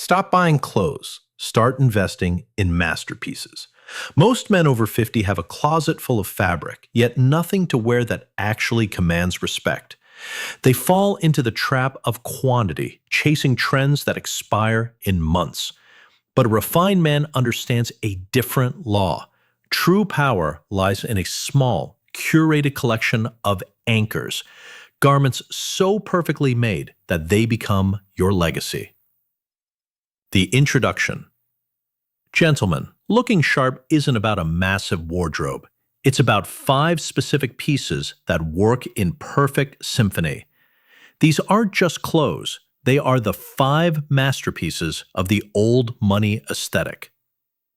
Stop buying clothes. Start investing in masterpieces. Most men over 50 have a closet full of fabric, yet nothing to wear that actually commands respect. They fall into the trap of quantity, chasing trends that expire in months. But a refined man understands a different law. True power lies in a small, curated collection of anchors, garments so perfectly made that they become your legacy. The introduction. Gentlemen, looking sharp isn't about a massive wardrobe. It's about 5 specific pieces that work in perfect symphony. These aren't just clothes. They are the 5 masterpieces of the old money aesthetic.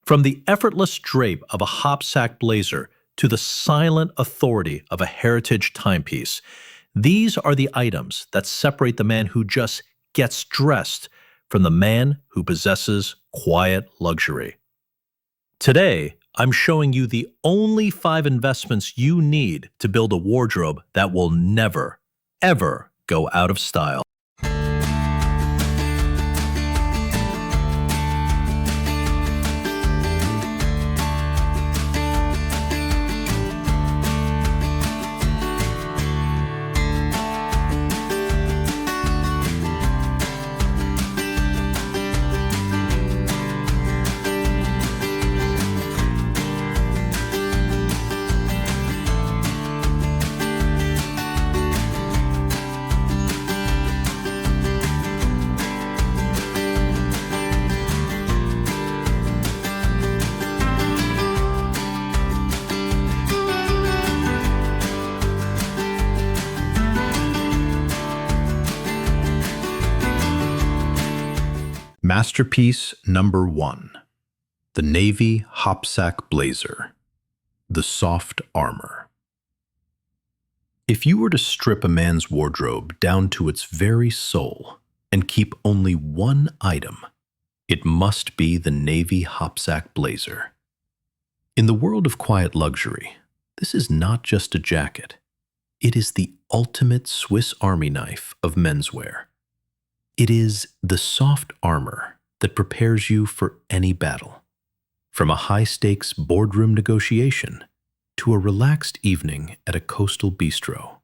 From the effortless drape of a Hopsack Blazer to the silent authority of a Heritage Timepiece, these are the items that separate the man who just gets dressed from the man who possesses quiet luxury. Today, I'm showing you the only 5 investments you need to build a wardrobe that will never, ever go out of style. Masterpiece number 1. The Navy Hopsack Blazer. The soft armor. If you were to strip a man's wardrobe down to its very soul and keep only one item, it must be the Navy Hopsack Blazer. In the world of quiet luxury, this is not just a jacket. It is the ultimate Swiss Army knife of menswear. It is the soft armor that prepares you for any battle, from a high-stakes boardroom negotiation to a relaxed evening at a coastal bistro.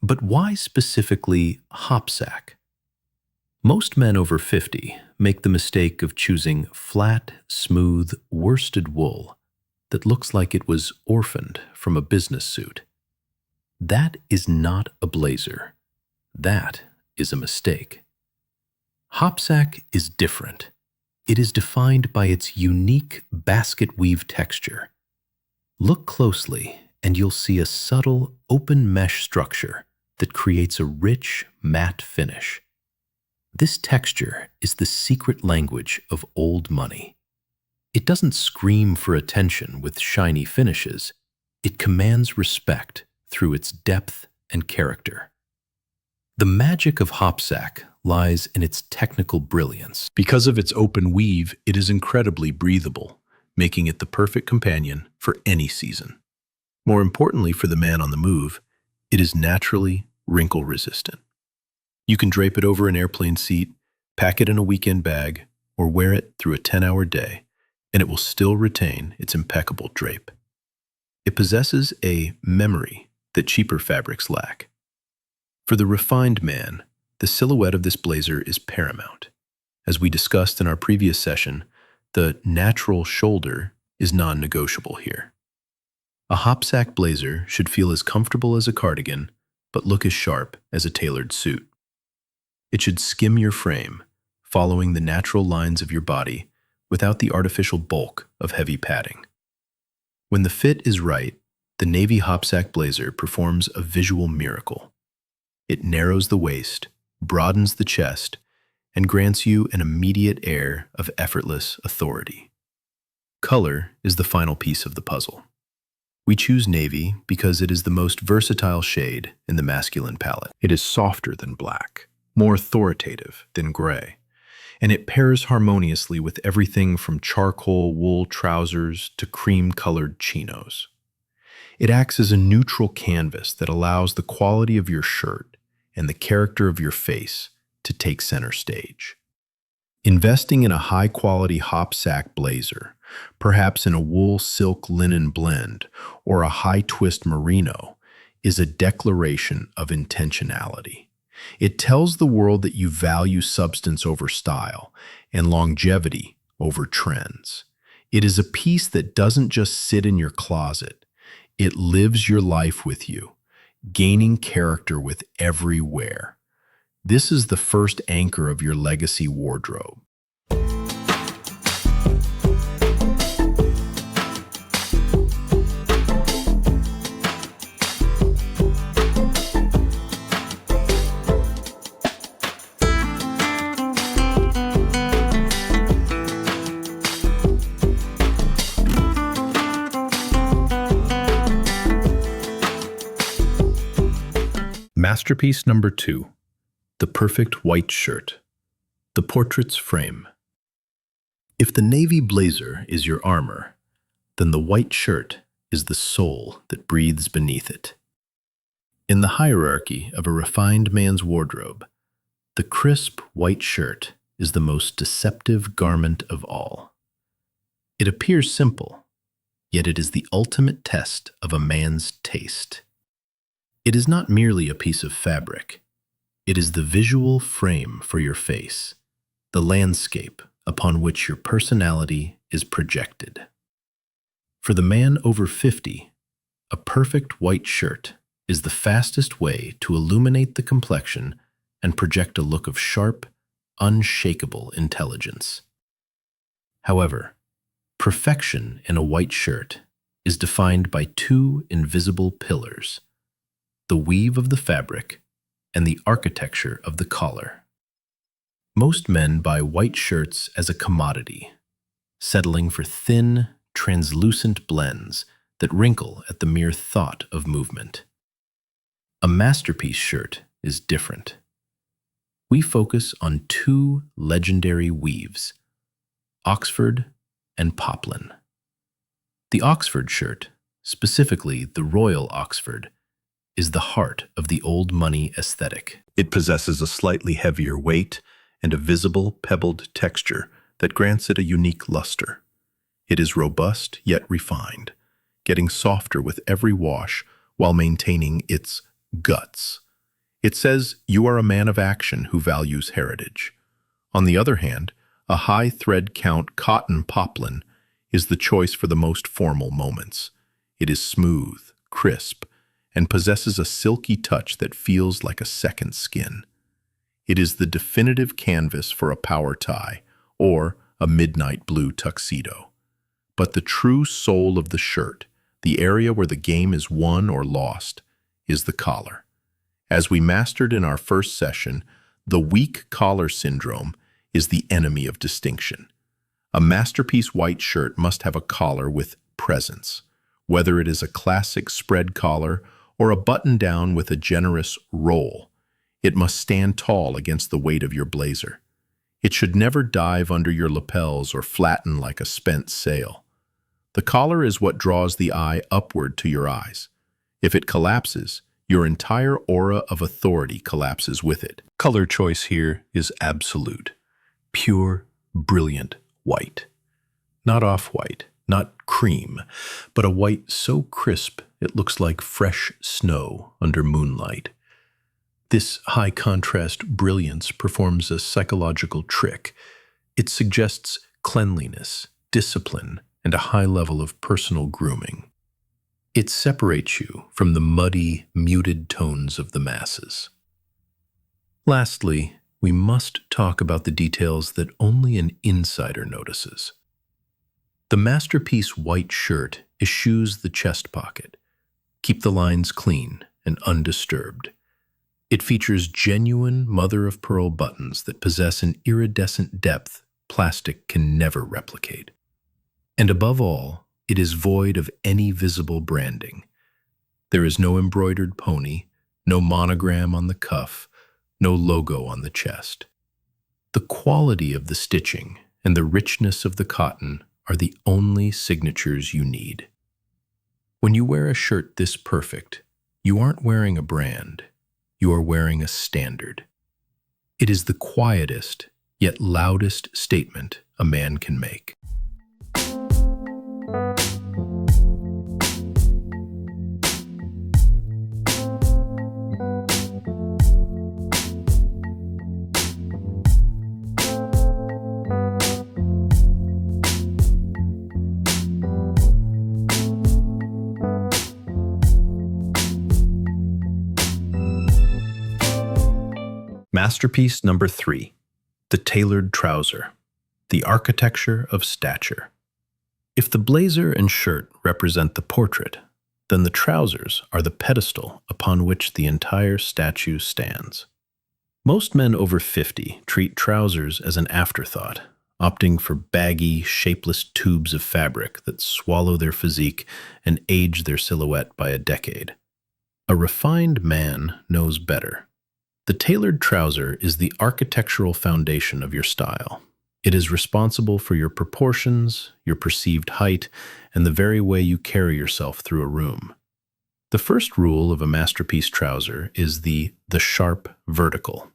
But why specifically Hopsack? Most men over 50 make the mistake of choosing flat, smooth, worsted wool that looks like it was orphaned from a business suit. That is not a blazer. That is a mistake. Hopsack is different. It is defined by its unique basket weave texture. Look closely and you'll see a subtle open mesh structure that creates a rich, matte finish. This texture is the secret language of old money. It doesn't scream for attention with shiny finishes. It commands respect through its depth and character. The magic of Hopsack lies in its technical brilliance. Because of its open weave, it is incredibly breathable, making it the perfect companion for any season. More importantly for the man on the move, it is naturally wrinkle-resistant. You can drape it over an airplane seat, pack it in a weekend bag, or wear it through a 10-hour day, and it will still retain its impeccable drape. It possesses a memory that cheaper fabrics lack. For the refined man, the silhouette of this blazer is paramount. As we discussed in our previous session, the natural shoulder is non-negotiable here. A Hopsack blazer should feel as comfortable as a cardigan, but look as sharp as a tailored suit. It should skim your frame, following the natural lines of your body without the artificial bulk of heavy padding. When the fit is right, the Navy Hopsack Blazer performs a visual miracle. It narrows the waist, broadens the chest, and grants you an immediate air of effortless authority. Color is the final piece of the puzzle. We choose navy because it is the most versatile shade in the masculine palette. It is softer than black, more authoritative than gray, and it pairs harmoniously with everything from charcoal wool trousers to cream-colored chinos. It acts as a neutral canvas that allows the quality of your shirt and the character of your face to take center stage. Investing in a high-quality Hopsack blazer, perhaps in a wool silk linen blend or a high-twist merino, is a declaration of intentionality. It tells the world that you value substance over style and longevity over trends. It is a piece that doesn't just sit in your closet. It lives your life with you, gaining character with every wear. This is the first anchor of your legacy wardrobe. Masterpiece number 2. The perfect white shirt. The portrait's frame. If the navy blazer is your armor, then the white shirt is the soul that breathes beneath it. In the hierarchy of a refined man's wardrobe, the crisp white shirt is the most deceptive garment of all. It appears simple, yet it is the ultimate test of a man's taste. It is not merely a piece of fabric. It is the visual frame for your face, the landscape upon which your personality is projected. For the man over 50, a perfect white shirt is the fastest way to illuminate the complexion and project a look of sharp, unshakable intelligence. However, perfection in a white shirt is defined by two invisible pillars: the weave of the fabric and the architecture of the collar. Most men buy white shirts as a commodity, settling for thin, translucent blends that wrinkle at the mere thought of movement. A masterpiece shirt is different. We focus on two legendary weaves, Oxford and poplin. The Oxford shirt, specifically the Royal Oxford, is the heart of the old money aesthetic. It possesses a slightly heavier weight and a visible, pebbled texture that grants it a unique luster. It is robust yet refined, getting softer with every wash while maintaining its guts. It says you are a man of action who values heritage. On the other hand, a high thread count cotton poplin is the choice for the most formal moments. It is smooth, crisp, and possesses a silky touch that feels like a second skin. It is the definitive canvas for a power tie or a midnight blue tuxedo. But the true soul of the shirt, the area where the game is won or lost, is the collar. As we mastered in our first session, the weak collar syndrome is the enemy of distinction. A masterpiece white shirt must have a collar with presence, whether it is a classic spread collar or a button-down with a generous roll. It must stand tall against the weight of your blazer. It should never dive under your lapels or flatten like a spent sail. The collar is what draws the eye upward to your eyes. If it collapses, your entire aura of authority collapses with it. Color choice here is absolute. Pure, brilliant white. Not off-white, not cream, but a white so crisp it looks like fresh snow under moonlight. This high-contrast brilliance performs a psychological trick. It suggests cleanliness, discipline, and a high level of personal grooming. It separates you from the muddy, muted tones of the masses. Lastly, we must talk about the details that only an insider notices. The masterpiece white shirt eschews the chest pocket. Keep the lines clean and undisturbed. It features genuine mother-of-pearl buttons that possess an iridescent depth plastic can never replicate. And above all, it is void of any visible branding. There is no embroidered pony, no monogram on the cuff, no logo on the chest. The quality of the stitching and the richness of the cotton are the only signatures you need. When you wear a shirt this perfect, you aren't wearing a brand, you are wearing a standard. It is the quietest yet loudest statement a man can make. Masterpiece number 3, the tailored trouser, the architecture of stature. If the blazer and shirt represent the portrait, then the trousers are the pedestal upon which the entire statue stands. Most men over 50 treat trousers as an afterthought, opting for baggy, shapeless tubes of fabric that swallow their physique and age their silhouette by a decade. A refined man knows better. The tailored trouser is the architectural foundation of your style. It is responsible for your proportions, your perceived height, and the very way you carry yourself through a room. The first rule of a masterpiece trouser is the sharp vertical.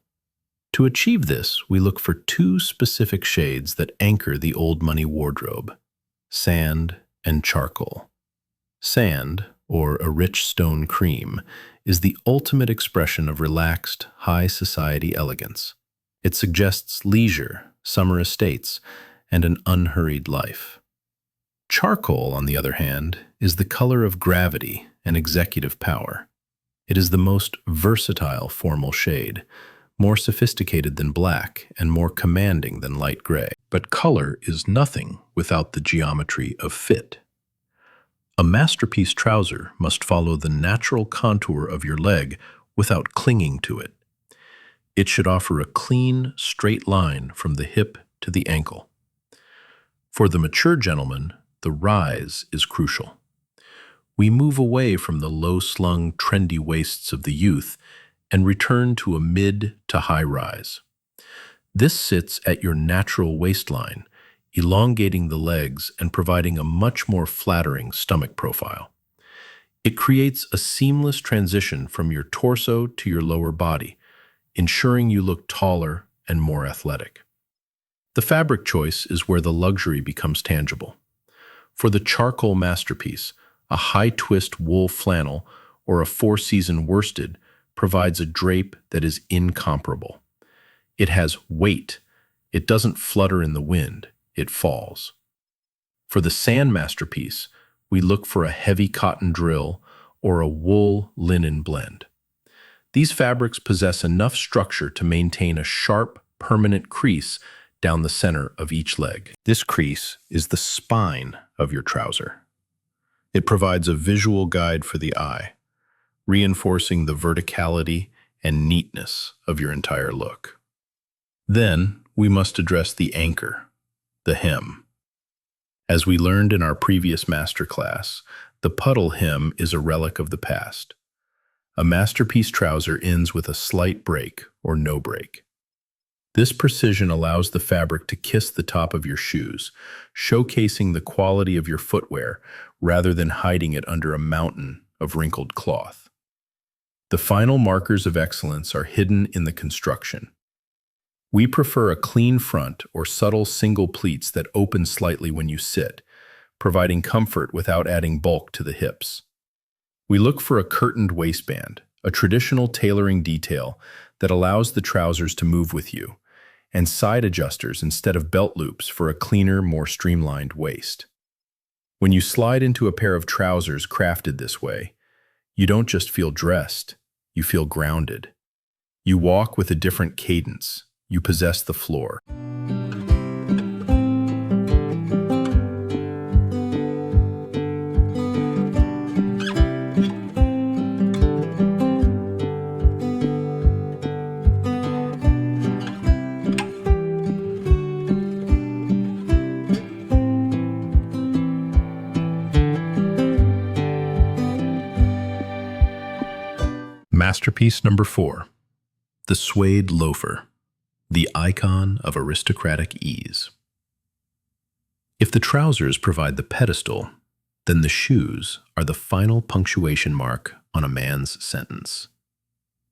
To achieve this, we look for 2 specific shades that anchor the old money wardrobe: sand and charcoal. Sand, or a rich stone cream, is the ultimate expression of relaxed, high society elegance. It suggests leisure, summer estates, and an unhurried life. Charcoal, on the other hand, is the color of gravity and executive power. It is the most versatile formal shade, more sophisticated than black and more commanding than light gray. But color is nothing without the geometry of fit. A masterpiece trouser must follow the natural contour of your leg without clinging to it. It should offer a clean, straight line from the hip to the ankle. For the mature gentleman, the rise is crucial. We move away from the low-slung, trendy waists of the youth and return to a mid to high rise. This sits at your natural waistline, elongating the legs and providing a much more flattering stomach profile. It creates a seamless transition from your torso to your lower body, ensuring you look taller and more athletic. The fabric choice is where the luxury becomes tangible. For the charcoal masterpiece, a high-twist wool flannel or a 4-season worsted provides a drape that is incomparable. It has weight. It doesn't flutter in the wind. It falls. For the sand masterpiece, we look for a heavy cotton drill or a wool-linen blend. These fabrics possess enough structure to maintain a sharp, permanent crease down the center of each leg. This crease is the spine of your trouser. It provides a visual guide for the eye, reinforcing the verticality and neatness of your entire look. Then, we must address the anchor, the hem. As we learned in our previous masterclass, the puddle hem is a relic of the past. A masterpiece trouser ends with a slight break or no break. This precision allows the fabric to kiss the top of your shoes, showcasing the quality of your footwear rather than hiding it under a mountain of wrinkled cloth. The final markers of excellence are hidden in the construction. We prefer a clean front or subtle single pleats that open slightly when you sit, providing comfort without adding bulk to the hips. We look for a curtained waistband, a traditional tailoring detail that allows the trousers to move with you, and side adjusters instead of belt loops for a cleaner, more streamlined waist. When you slide into a pair of trousers crafted this way, you don't just feel dressed, you feel grounded. You walk with a different cadence. You possess the floor. Masterpiece number 4, the suede loafer, the icon of aristocratic ease. If the trousers provide the pedestal, then the shoes are the final punctuation mark on a man's sentence.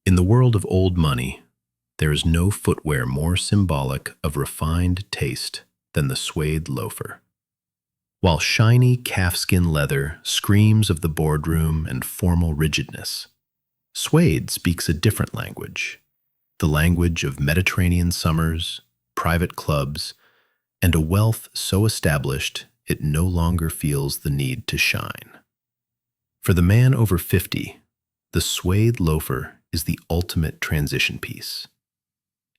In the world of old money, There is no footwear more symbolic of refined taste than the suede loafer. While shiny calfskin leather screams of the boardroom and formal rigidness, suede speaks a different language, the language of Mediterranean summers, private clubs, and a wealth so established it no longer feels the need to shine. For the man over 50, the suede loafer is the ultimate transition piece.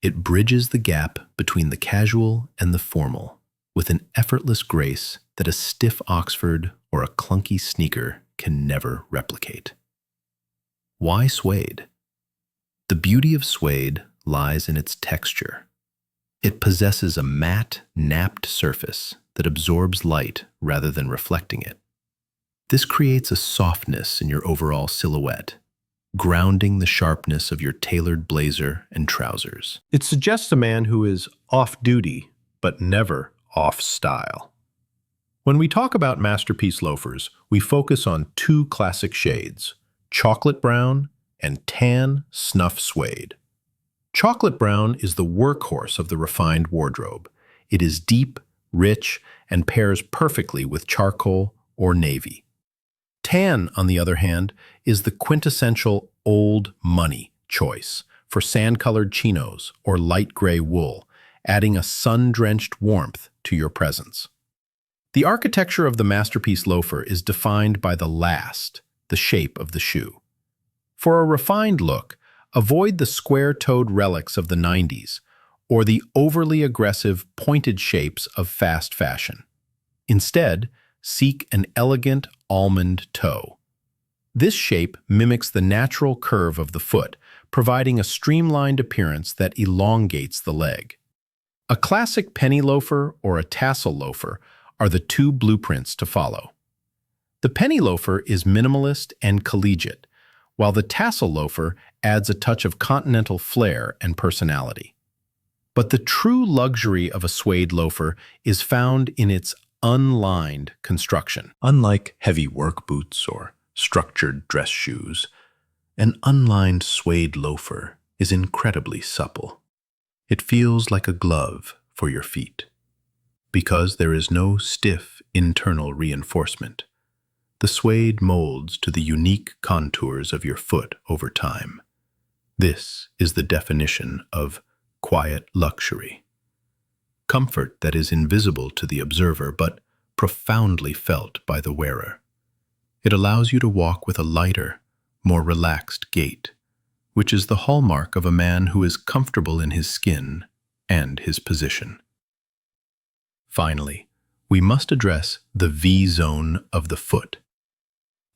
It bridges the gap between the casual and the formal with an effortless grace that a stiff Oxford or a clunky sneaker can never replicate. Why suede? The beauty of suede lies in its texture. It possesses a matte, napped surface that absorbs light rather than reflecting it. This creates a softness in your overall silhouette, grounding the sharpness of your tailored blazer and trousers. It suggests a man who is off-duty, but never off-style. When we talk about masterpiece loafers, we focus on two classic shades, chocolate brown and tan snuff suede. Chocolate brown is the workhorse of the refined wardrobe. It is deep, rich, and pairs perfectly with charcoal or navy. Tan, on the other hand, is the quintessential old money choice for sand-colored chinos or light gray wool, adding a sun-drenched warmth to your presence. The architecture of the masterpiece loafer is defined by the shape of the shoe. For a refined look, avoid the square-toed relics of the 90s or the overly aggressive pointed shapes of fast fashion. Instead, seek an elegant almond toe. This shape mimics the natural curve of the foot, providing a streamlined appearance that elongates the leg. A classic penny loafer or a tassel loafer are the two blueprints to follow. The penny loafer is minimalist and collegiate, while the tassel loafer adds a touch of continental flair and personality. But the true luxury of a suede loafer is found in its unlined construction. Unlike heavy work boots or structured dress shoes, an unlined suede loafer is incredibly supple. It feels like a glove for your feet. Because there is no stiff internal reinforcement, the suede molds to the unique contours of your foot over time. This is the definition of quiet luxury. Comfort that is invisible to the observer but profoundly felt by the wearer. It allows you to walk with a lighter, more relaxed gait, which is the hallmark of a man who is comfortable in his skin and his position. Finally, we must address the V-zone of the foot,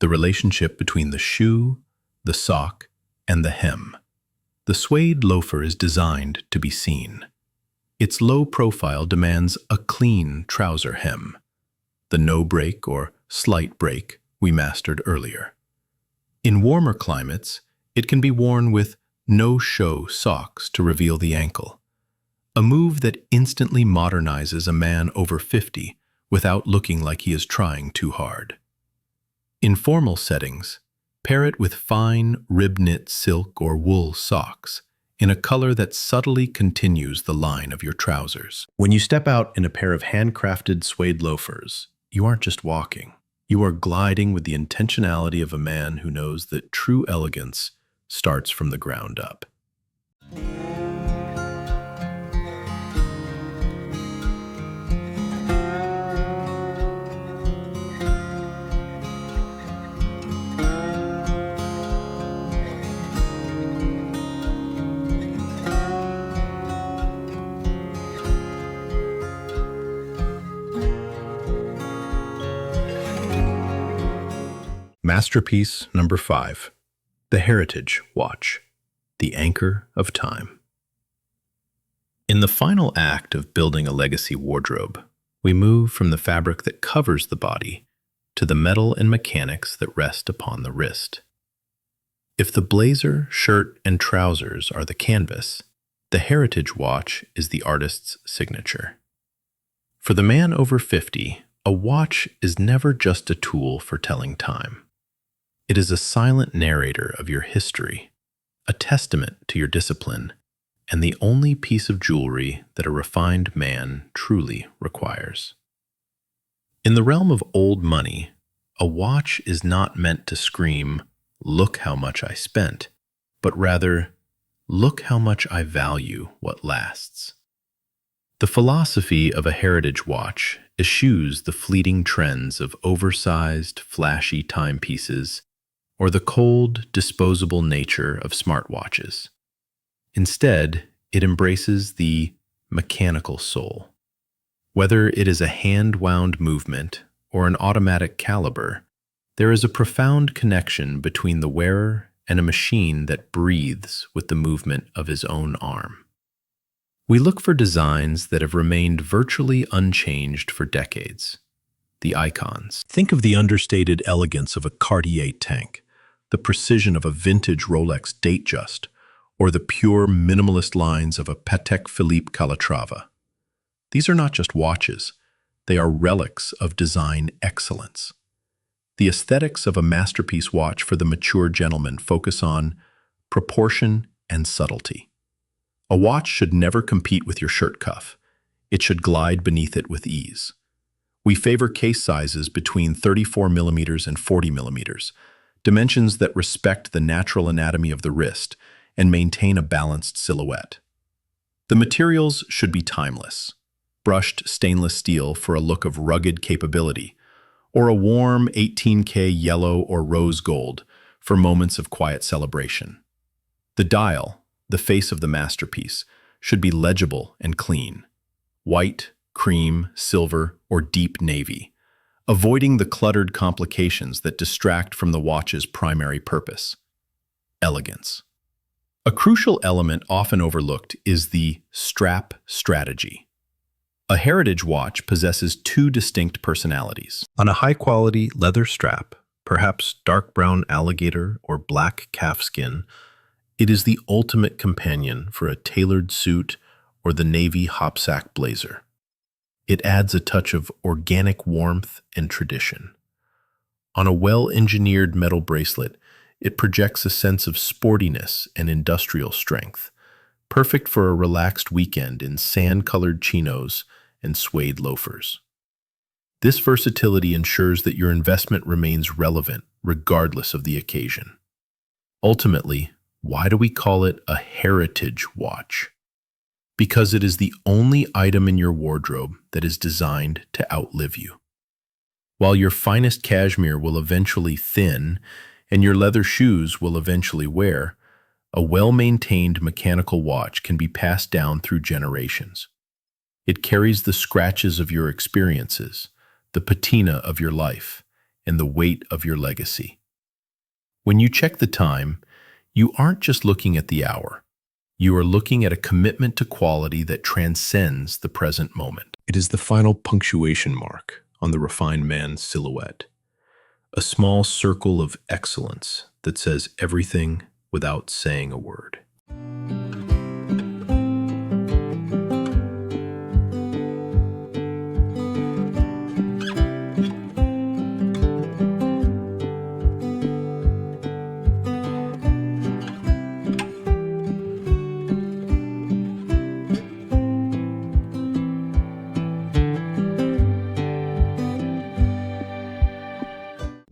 the relationship between the shoe, the sock, and the hem. The suede loafer is designed to be seen. Its low profile demands a clean trouser hem, the no-break or slight break we mastered earlier. In warmer climates, it can be worn with no-show socks to reveal the ankle, a move that instantly modernizes a man over 50 without looking like he is trying too hard. In formal settings, pair it with fine rib-knit silk or wool socks in a color that subtly continues the line of your trousers. When you step out in a pair of handcrafted suede loafers, you aren't just walking. You are gliding with the intentionality of a man who knows that true elegance starts from the ground up. Masterpiece number 5, the Heritage Watch, the anchor of time. In the final act of building a legacy wardrobe, we move from the fabric that covers the body to the metal and mechanics that rest upon the wrist. If the blazer, shirt, and trousers are the canvas, the Heritage Watch is the artist's signature. For the man over 50, a watch is never just a tool for telling time. It is a silent narrator of your history, a testament to your discipline, and the only piece of jewelry that a refined man truly requires. In the realm of old money, a watch is not meant to scream, "Look how much I spent," but rather, "Look how much I value what lasts." The philosophy of a heritage watch eschews the fleeting trends of oversized, flashy timepieces or the cold, disposable nature of smartwatches. Instead, it embraces the mechanical soul. Whether it is a hand-wound movement or an automatic caliber, there is a profound connection between the wearer and a machine that breathes with the movement of his own arm. We look for designs that have remained virtually unchanged for decades. The icons. Think of the understated elegance of a Cartier tank, the precision of a vintage Rolex Datejust, or the pure minimalist lines of a Patek Philippe Calatrava. These are not just watches, they are relics of design excellence. The aesthetics of a masterpiece watch for the mature gentleman focus on proportion and subtlety. A watch should never compete with your shirt cuff. It should glide beneath it with ease. We favor case sizes between 34 millimeters and 40 millimeters, dimensions that respect the natural anatomy of the wrist and maintain a balanced silhouette. The materials should be timeless. Brushed stainless steel for a look of rugged capability, or a warm 18K yellow or rose gold for moments of quiet celebration. The dial, the face of the masterpiece, should be legible and clean. White, cream, silver, or deep navy, avoiding the cluttered complications that distract from the watch's primary purpose. Elegance. A crucial element often overlooked is the strap strategy. A heritage watch possesses two distinct personalities. On a high-quality leather strap, perhaps dark brown alligator or black calfskin, it is the ultimate companion for a tailored suit or the Navy Hopsack Blazer. It adds a touch of organic warmth and tradition. On a well-engineered metal bracelet, it projects a sense of sportiness and industrial strength, perfect for a relaxed weekend in sand-colored chinos and suede loafers. This versatility ensures that your investment remains relevant regardless of the occasion. Ultimately, why do we call it a heritage watch? Because it is the only item in your wardrobe that is designed to outlive you. While your finest cashmere will eventually thin and your leather shoes will eventually wear, a well-maintained mechanical watch can be passed down through generations. It carries the scratches of your experiences, the patina of your life, and the weight of your legacy. When you check the time, you aren't just looking at the hour. You are looking at a commitment to quality that transcends the present moment. It is the final punctuation mark on the refined man's silhouette. A small circle of excellence that says everything without saying a word.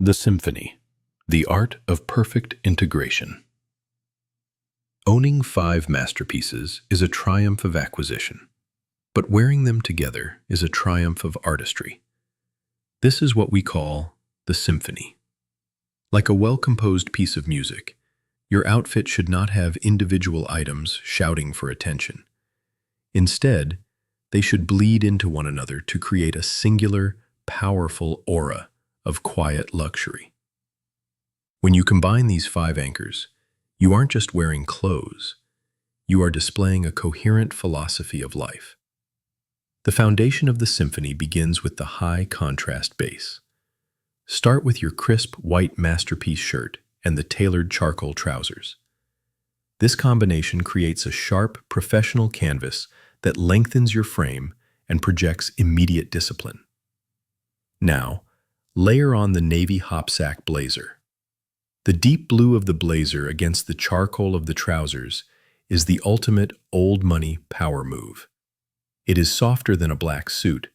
The Symphony, the art of perfect integration. Owning 5 masterpieces is a triumph of acquisition, but wearing them together is a triumph of artistry. This is what we call the symphony. Like a well-composed piece of music, your outfit should not have individual items shouting for attention. Instead, they should bleed into one another to create a singular, powerful aura of quiet luxury. When you combine these 5 anchors, you aren't just wearing clothes, you are displaying a coherent philosophy of life. The foundation of the symphony begins with the high contrast base. Start with your crisp white masterpiece shirt and the tailored charcoal trousers. This combination creates a sharp, professional canvas that lengthens your frame and projects immediate discipline. Now, layer on the Navy Hopsack Blazer. The deep blue of the blazer against the charcoal of the trousers is the ultimate old money power move. It is softer than a black suit,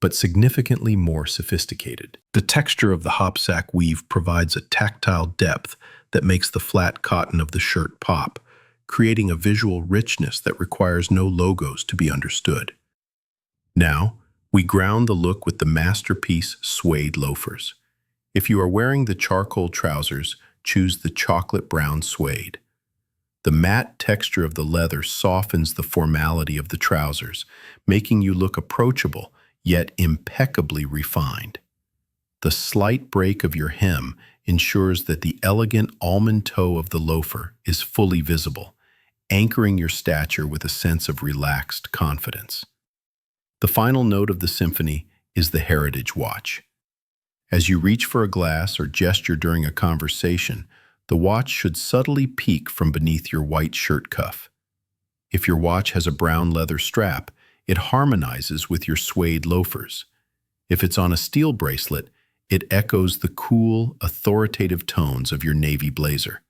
but significantly more sophisticated. The texture of the hopsack weave provides a tactile depth that makes the flat cotton of the shirt pop, creating a visual richness that requires no logos to be understood. Now, we ground the look with the masterpiece suede loafers. If you are wearing the charcoal trousers, choose the chocolate brown suede. The matte texture of the leather softens the formality of the trousers, making you look approachable, yet impeccably refined. The slight break of your hem ensures that the elegant almond toe of the loafer is fully visible, anchoring your stature with a sense of relaxed confidence. The final note of the symphony is the Heritage watch. As you reach for a glass or gesture during a conversation, the watch should subtly peek from beneath your white shirt cuff. If your watch has a brown leather strap, it harmonizes with your suede loafers. If it's on a steel bracelet, it echoes the cool, authoritative tones of your navy blazer.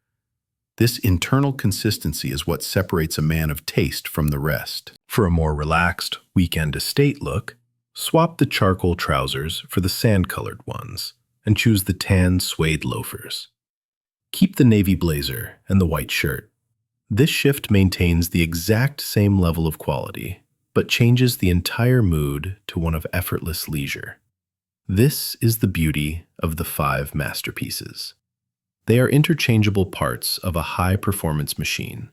This internal consistency is what separates a man of taste from the rest. For a more relaxed, weekend estate look, swap the charcoal trousers for the sand-colored ones and choose the tan suede loafers. Keep the navy blazer and the white shirt. This shift maintains the exact same level of quality, but changes the entire mood to one of effortless leisure. This is the beauty of the 5 masterpieces. They are interchangeable parts of a high-performance machine.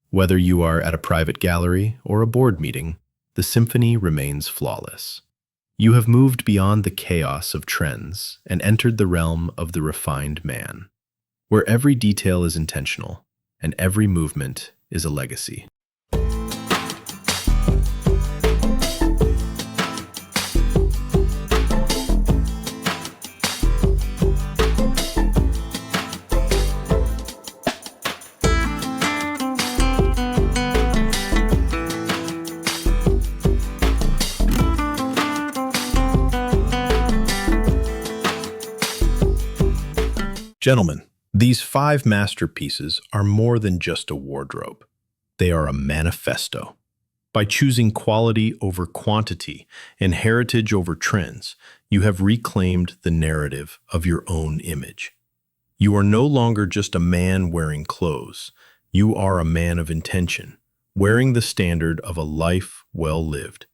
Whether you are at a private gallery or a board meeting, the symphony remains flawless. You have moved beyond the chaos of trends and entered the realm of the refined man, where every detail is intentional and every movement is a legacy. Gentlemen, these 5 masterpieces are more than just a wardrobe. They are a manifesto. By choosing quality over quantity and heritage over trends, you have reclaimed the narrative of your own image. You are no longer just a man wearing clothes. You are a man of intention, wearing the standard of a life well lived.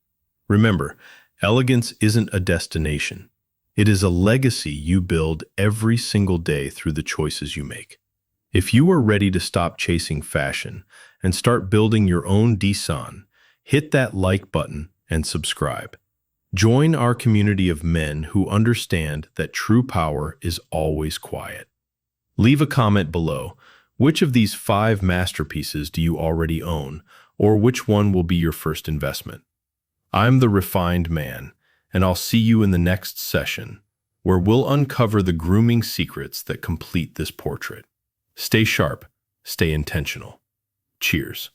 Remember, elegance isn't a destination. It is a legacy you build every single day through the choices you make. If you are ready to stop chasing fashion and start building your own design, hit that like button and subscribe. Join our community of men who understand that true power is always quiet. Leave a comment below. Which of these 5 masterpieces do you already own, or which one will be your first investment? I'm the refined man, and I'll see you in the next session, where we'll uncover the grooming secrets that complete this portrait. Stay sharp, stay intentional. Cheers.